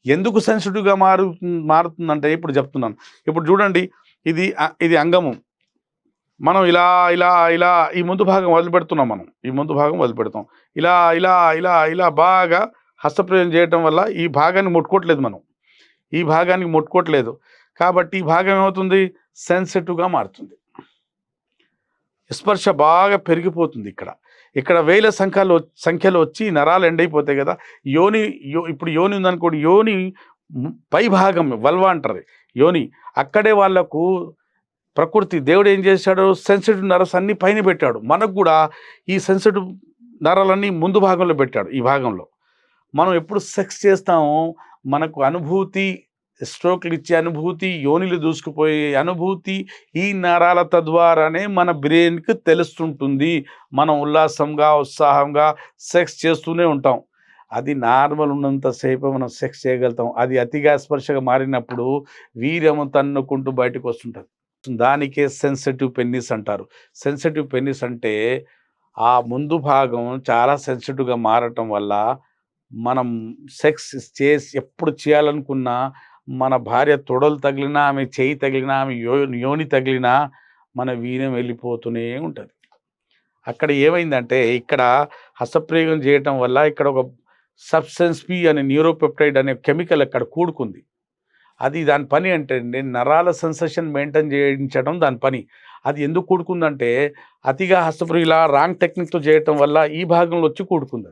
ఎందుకు సెన్సిటివ్‌గా మారుతుందంటే ఇప్పుడు చెప్తున్నాను. ఇప్పుడు చూడండి ఇది అంగము. మనం ఇలా ఈ ముందు భాగం వదిలిపెడుతున్నాం మనం. ఈ ముందు భాగం వదిలిపెడతాం. ఇలా బాగా హస్తప్రయోగం చేయటం వల్ల ఈ భాగాన్ని ముట్టుకోవట్లేదు మనం. ఈ భాగానికి ముట్టుకోవట్లేదు. కాబట్టి ఈ భాగం ఏమవుతుంది? సెన్సిటివ్‌గా మారుతుంది. స్పర్శ బాగా పెరిగిపోతుంది ఇక్కడ. ఇక్కడ వేల సంఖ్యలో వచ్చి నరాలు ఎండైపోతాయి కదా! ఇప్పుడు యోని ఉందనుకోండి, యోని పై భాగం వల్వ అంటారు. యోని అక్కడే వాళ్ళకు ప్రకృతి దేవుడు ఏం చేశాడు? సెన్సిటివ్ నర్వ్స్ అన్నీ పైన పెట్టాడు. మనకు కూడా ఈ సెన్సిటివ్ నరాలన్నీ ముందు భాగంలో పెట్టాడు. ఈ భాగంలో మనం ఎప్పుడు సెక్స్ చేస్తామో మనకు అనుభూతి, స్ట్రోక్లు ఇచ్చే అనుభూతి, యోనిలు దూసుకుపోయే అనుభూతి ఈ నరాల తద్వారానే మన బ్రెయిన్కి తెలుస్తుంటుంది. మనం ఉత్సాహంగా సెక్స్ చేస్తూనే ఉంటాం. అది నార్మల్ ఉన్నంతసేపు మనం సెక్స్ చేయగలుగుతాం. అది అతిగా స్పర్శగా మారినప్పుడు వీర్యము తన్నుకుంటూ బయటకు వస్తుంటుంది. దానికే సెన్సిటివ్ పెన్నిస్ అంటారు. సెన్సిటివ్ పెన్నిస్ అంటే ఆ ముందు భాగం చాలా సెన్సిటివ్‌గా మారటం వల్ల మనం సెక్స్ ఎప్పుడు చేయాలనుకున్నా మన భార్య తొడలు తగిలినా, ఆమె చెయ్యి తగిలినా, ఆమె యోని తగిలినా మన వీర్యం వెళ్ళిపోతూనే ఉంటది. అక్కడ ఏమైందంటే ఇక్కడ హస్తప్రయోగం చేయటం వల్ల ఇక్కడ ఒక సబ్స్టెన్స్ పి అనే న్యూరోపెప్టైడ్ అనే కెమికల్ అక్కడ కూడుకుంది. అది దాని పని అంటే నరాల సెన్సేషన్ మెయింటైన్ చేయించడం దాని పని. అది ఎందుకు కూడుకుందంటే అతిగా హస్తప్రయోగం ఇలా రాంగ్ టెక్నిక్‌తో చేయటం వల్ల ఈ భాగంలో వచ్చి కూడుకుంది.